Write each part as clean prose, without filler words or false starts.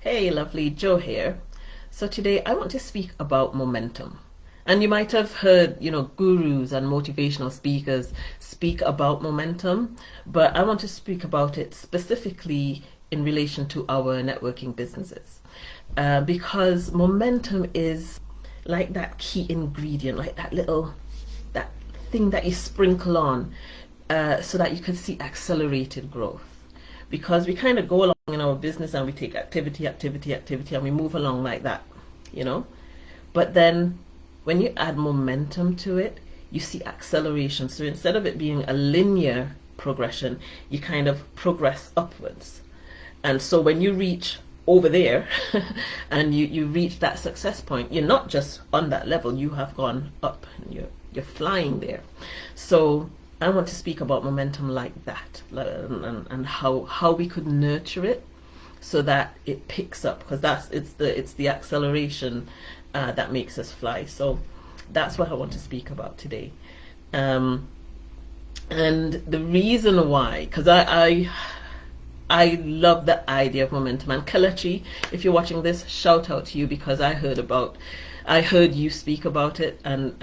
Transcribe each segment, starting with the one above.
Hey, lovely, Joe here. So today I want to speak about momentum. And you might have heard, gurus and motivational speakers speak about momentum, but I want to speak about it specifically in relation to our networking businesses. Because momentum is like that key ingredient, like that thing that you sprinkle on so that you can see accelerated growth, because we kind of go along in our business and we take activity, activity, activity, and we move along like that, you know. But then when you add momentum to it, you see acceleration. So instead of it being a linear progression, you kind of progress upwards. And so when you reach over there and you reach that success point, you're not just on that level, you have gone up and you're flying there. So I want to speak about momentum like that, and how we could nurture it so that it picks up, because it's the acceleration that makes us fly. So that's what I want to speak about today. And the reason why, because I love the idea of momentum. And Kelechi, if you're watching this, shout out to you, because I heard you speak about it, and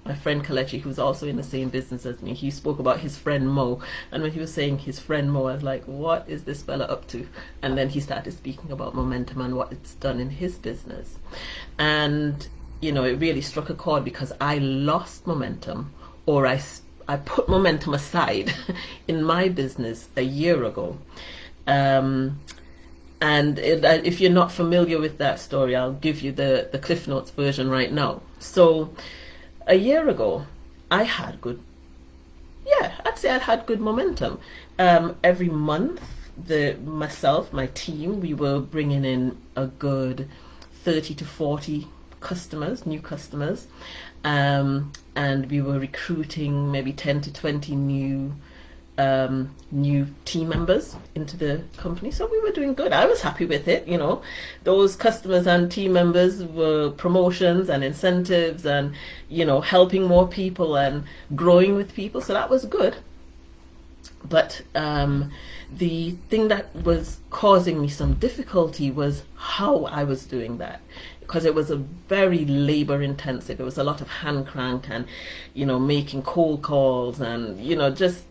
my friend Kelechi, who's also in the same business as me, he spoke about his friend Mo. And when he was saying his friend Mo, I was like, what is this fella up to? And then he started speaking about momentum and what it's done in his business. And, it really struck a chord, because I lost momentum, or I put momentum aside in my business a year ago. And if you're not familiar with that story, I'll give you the Cliff Notes version right now. So a year ago, I'd say I had good momentum. Every month, my team, we were bringing in a good 30 to 40 customers, new customers. And we were recruiting maybe 10 to 20 new team members into the company. So we were doing good. I was happy with it. Those customers and team members were promotions and incentives, and helping more people and growing with people. So that was good. But the thing that was causing me some difficulty was how I was doing that, because it was a very labor intensive. It was a lot of hand crank and making cold calls and just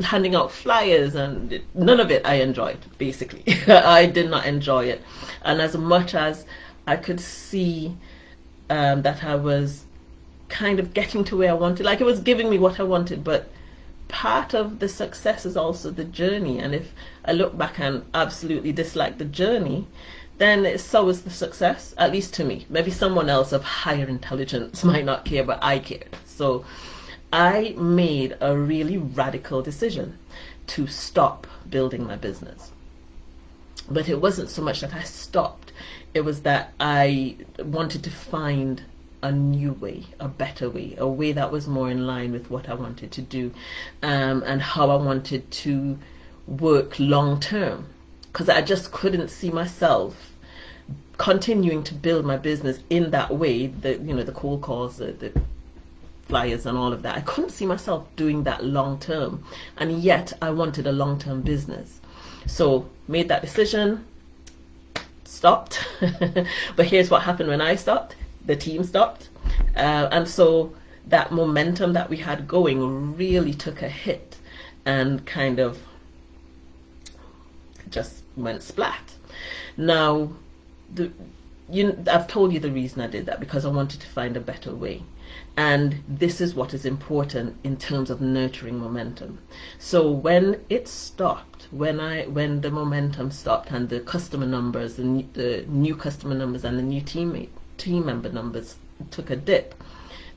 handing out flyers, and none of it I enjoyed, basically. I did not enjoy it. And as much as I could see that I was kind of getting to where I wanted, like it was giving me what I wanted, but part of the success is also the journey. And if I look back and absolutely dislike the journey, then so is the success, at least to me. Maybe someone else of higher intelligence might not care, but I cared. So I made a really radical decision to stop building my business. But it wasn't so much that I stopped, it was that I wanted to find a new way, a better way, a way that was more in line with what I wanted to do, and how I wanted to work long term. Because I just couldn't see myself continuing to build my business in that way, the cold calls, the flyers and all of that. I couldn't see myself doing that long term, and yet I wanted a long term business. So made that decision, stopped. But here's what happened when I stopped. The team stopped, and so that momentum that we had going really took a hit and kind of just went splat. Now, I've told you the reason I did that, because I wanted to find a better way. And this is what is important in terms of nurturing momentum. So when it stopped, when the momentum stopped, and the customer numbers, the new customer numbers and the new team member numbers took a dip,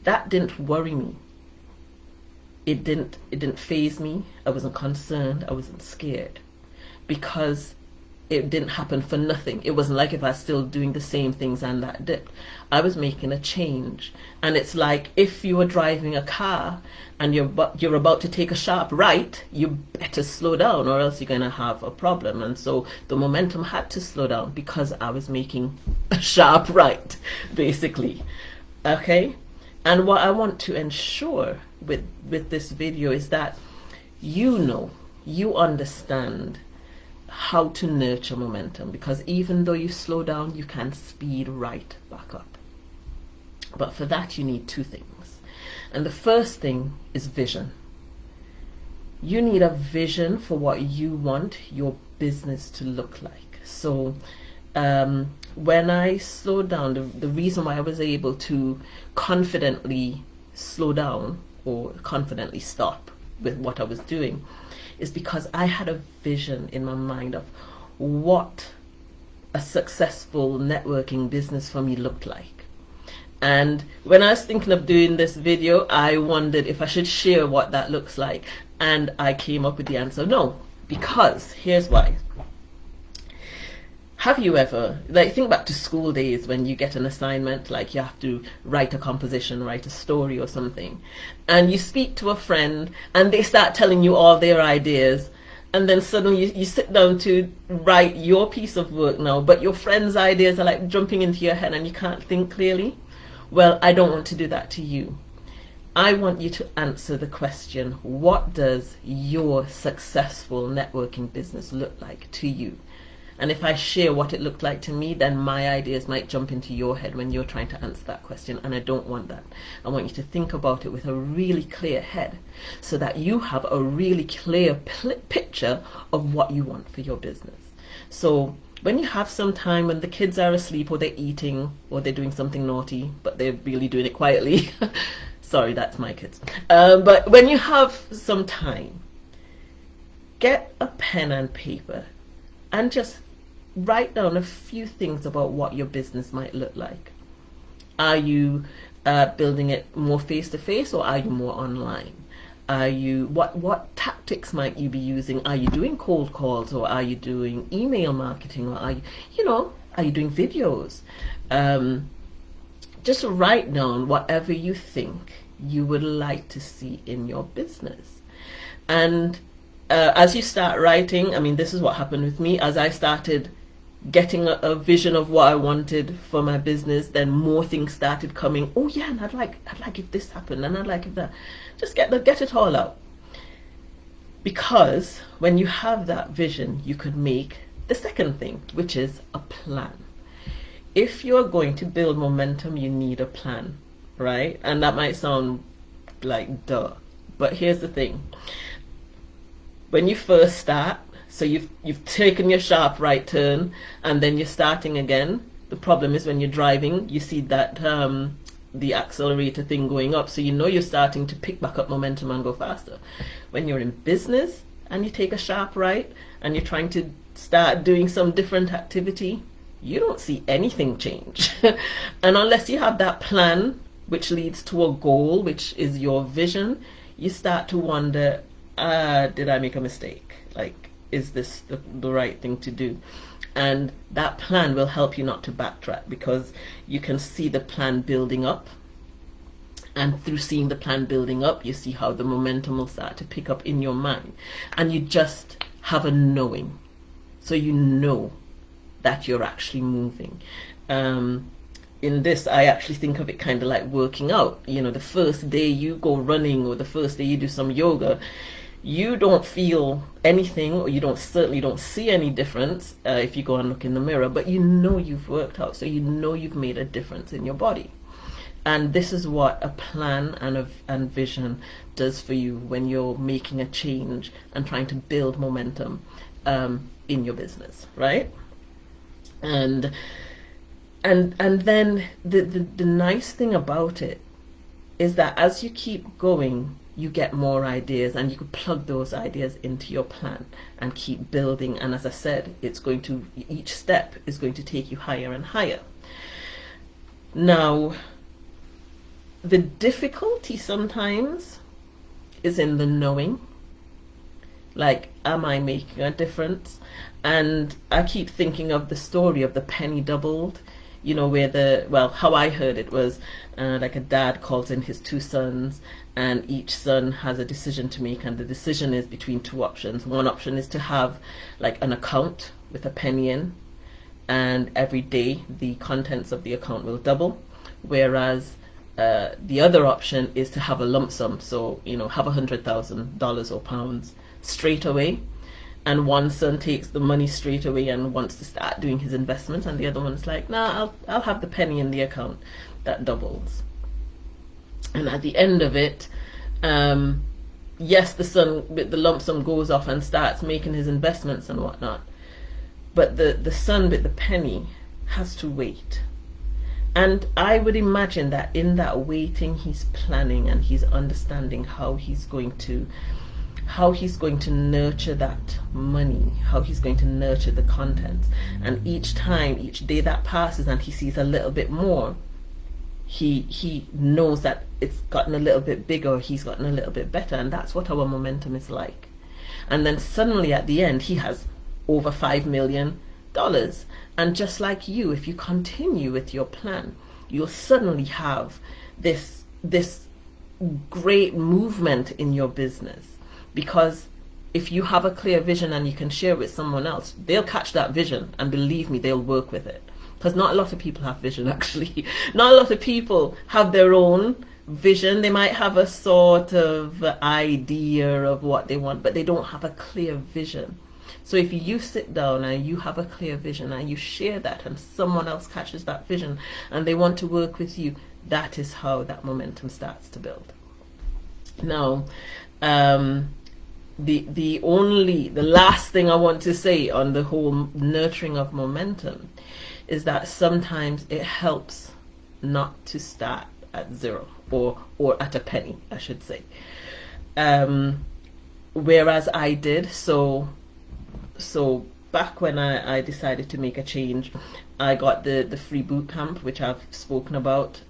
that didn't worry me. It didn't faze me. I wasn't concerned. I wasn't scared, because it didn't happen for nothing. It wasn't like if I was still doing the same things and that dipped. I was making a change. And it's like if you were driving a car and you're about to take a sharp right, you better slow down, or else you're going to have a problem. And so the momentum had to slow down, because I was making a sharp right, basically. Okay? And what I want to ensure with this video is that you understand how to nurture momentum, because even though you slow down, you can speed right back up. But for that, you need two things. And the first thing is vision. You need a vision for what you want your business to look like. So when I slowed down, the reason why I was able to confidently slow down or confidently stop with what I was doing is because I had a vision in my mind of what a successful networking business for me looked like. And when I was thinking of doing this video, I wondered if I should share what that looks like. And I came up with the answer no, because here's why. Have you ever, like, think back to school days when you get an assignment, like you have to write a composition, write a story or something, and you speak to a friend and they start telling you all their ideas, and then suddenly you sit down to write your piece of work now, but your friend's ideas are like jumping into your head and you can't think clearly? Well, I don't want to do that to you. I want you to answer the question, what does your successful networking business look like to you? And if I share what it looked like to me, then my ideas might jump into your head when you're trying to answer that question, and I don't want that. I want you to think about it with a really clear head so that you have a really clear picture of what you want for your business. So when you have some time when the kids are asleep or they're eating or they're doing something naughty, but they're really doing it quietly, sorry, that's my kids. But when you have some time, get a pen and paper and just write down a few things about what your business might look like. Are you building it more face-to-face, or are you more online? Are you what tactics might you be using? Are you doing cold calls, or are you doing email marketing, or are you doing videos? Just write down whatever you think you would like to see in your business. And as you start writing, I mean, this is what happened with me. As I started getting a vision of what I wanted for my business, then more things started coming. Oh yeah, and I'd like if this happened, and I'd like if that. Just get it all out. Because when you have that vision, you could make the second thing, which is a plan. If you're going to build momentum, you need a plan, right? And that might sound like duh, but here's the thing. When you first start, so you've taken your sharp right turn and then you're starting again. The problem is when you're driving, you see that the accelerator thing going up, so you know you're starting to pick back up momentum and go faster. When you're in business and you take a sharp right and you're trying to start doing some different activity, you don't see anything change. And unless you have that plan which leads to a goal, which is your vision, you start to wonder, did I make a mistake? Like, is this the right thing to do? And that plan will help you not to backtrack, because you can see the plan building up. And through seeing the plan building up, you see how the momentum will start to pick up in your mind. And you just have a knowing. So you know that you're actually moving. In this, I actually think of it kind of like working out. You know, the first day you go running or the first day you do some yoga, you don't feel anything, or you certainly don't see any difference if you go and look in the mirror, but you know you've worked out, so you know you've made a difference in your body. And this is what a plan and vision does for you when you're making a change and trying to build momentum in your business, right? And then the nice thing about it is that as you keep going, you get more ideas, and you could plug those ideas into your plan and keep building. And as I said, each step is going to take you higher and higher. Now, the difficulty sometimes is in the knowing. Like, am I making a difference? And I keep thinking of the story of the penny doubled, you know, where how I heard it was like a dad calls in his two sons, and each son has a decision to make, and the decision is between two options. One option is to have like an account with a penny in, and every day the contents of the account will double, whereas the other option is to have a lump sum, so have $100,000 or pounds straight away, and one son takes the money straight away and wants to start doing his investments, and the other one's like, nah, I'll have the penny in the account that doubles. And at the end of it, yes, the son with the lump sum goes off and starts making his investments and whatnot, but the son with the penny has to wait. And I would imagine that in that waiting, he's planning and he's understanding how he's going to nurture that money, how he's going to nurture the contents. And each day that passes and he sees a little bit more, he knows that it's gotten a little bit bigger, he's gotten a little bit better. And that's what our momentum is like. And then suddenly at the end, he has over $5 million. And just like you, if you continue with your plan, you'll suddenly have this great movement in your business. Because if you have a clear vision and you can share it with someone else, they'll catch that vision, and believe me, they'll work with it. Because not a lot of people have vision, actually. Not a lot of people have their own vision. They might have a sort of idea of what they want, but they don't have a clear vision. So if you sit down and you have a clear vision and you share that, and someone else catches that vision and they want to work with you, that is how that momentum starts to build. Now, the last thing I want to say on the whole nurturing of momentum is that sometimes it helps not to start at zero or at a penny, I should say. Whereas I did, so back when I decided to make a change, I got the free boot camp, which I've spoken about.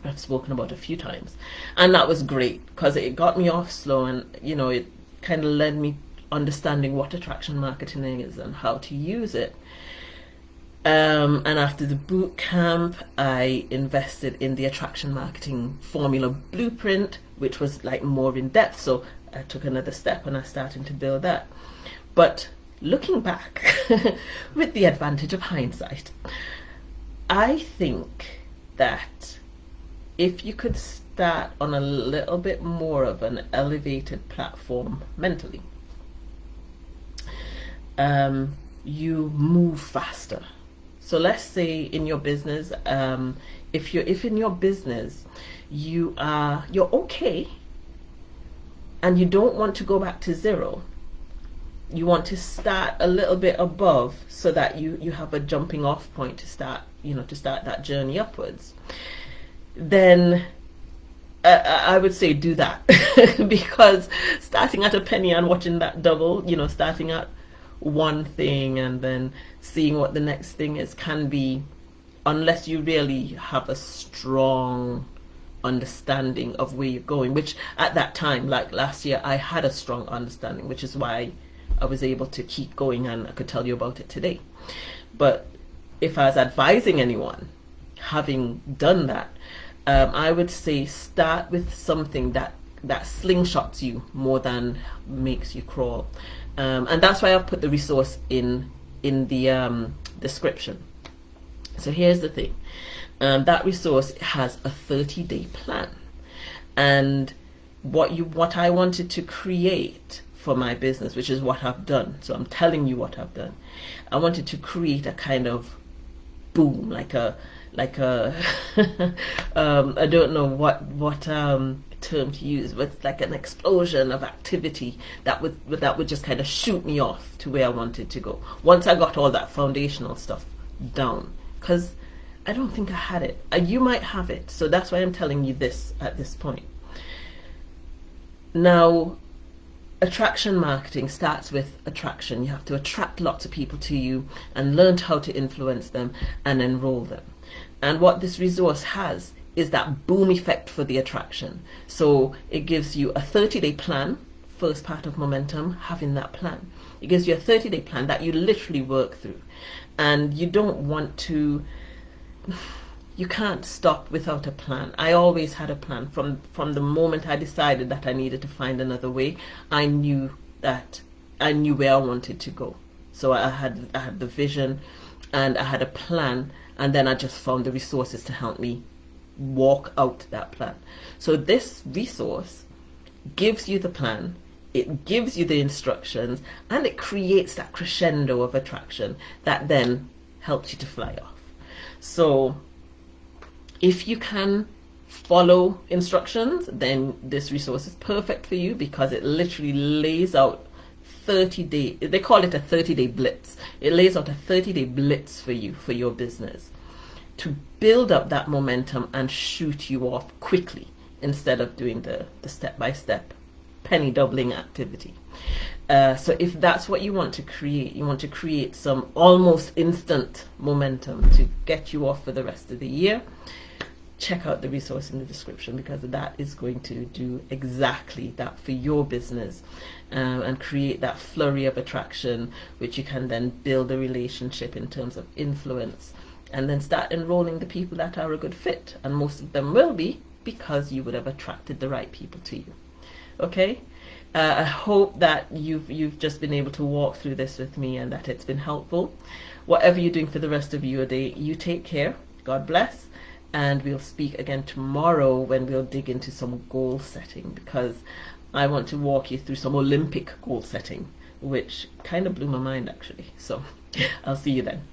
I've spoken about a few times, and that was great because it got me off slow, and it kind of led me understanding what attraction marketing is and how to use it. And after the boot camp, I invested in the attraction marketing formula blueprint, which was like more in depth. So I took another step and I started to build that. But looking back, with the advantage of hindsight, I think that if you could start on a little bit more of an elevated platform mentally, you move faster. So let's say in your business, if in your business you're okay and you don't want to go back to zero, you want to start a little bit above so that you have a jumping off point to start that journey upwards, then I would say do that. Because starting at a penny and watching that double, starting at one thing and then seeing what the next thing is, can be, unless you really have a strong understanding of where you're going, which at that time, like last year, I had a strong understanding, which is why I was able to keep going and I could tell you about it today. But if I was advising anyone, having done that, I would say start with something that slingshots you more than makes you crawl. And that's why I've put the resource in the description. So here's the thing. That resource has a 30-day plan. And what I wanted to create for my business, which is what I've done. So I'm telling you what I've done. I wanted to create a kind of boom, like a I don't know what term to use, but it's like an explosion of activity that would just kind of shoot me off to where I wanted to go once I got all that foundational stuff down. Because I don't think I had it. You might have it, so that's why I'm telling you this at this point. Now, attraction marketing starts with attraction. You have to attract lots of people to you and learn how to influence them and enroll them. And what this resource has is that boom effect for the attraction. So it gives you a 30-day plan, first part of momentum, having that plan. It gives you a 30-day plan that you literally work through. And you don't want to, you can't stop without a plan. I always had a plan. From the moment I decided that I needed to find another way, I knew where I wanted to go. So I had the vision and I had a plan, and then I just found the resources to help me walk out that plan. So this resource gives you the plan, it gives you the instructions, and it creates that crescendo of attraction that then helps you to fly off. So if you can follow instructions, then this resource is perfect for you, because it literally lays out 30-day, they call it a 30-day blitz. It lays out a 30-day blitz for you, for your business, to build up that momentum and shoot you off quickly, instead of doing the step-by-step penny doubling activity. So if that's what you want to create some almost instant momentum to get you off for the rest of the year, check out the resource in the description, because that is going to do exactly that for your business, and create that flurry of attraction, which you can then build a relationship in terms of influence, and then start enrolling the people that are a good fit, and most of them will be, because you would have attracted the right people to you. Okay, I hope that you've just been able to walk through this with me, and that it's been helpful. Whatever you're doing for the rest of your day, you take care. God bless. And we'll speak again tomorrow, when we'll dig into some goal setting, because I want to walk you through some Olympic goal setting, which kind of blew my mind actually. So I'll see you then.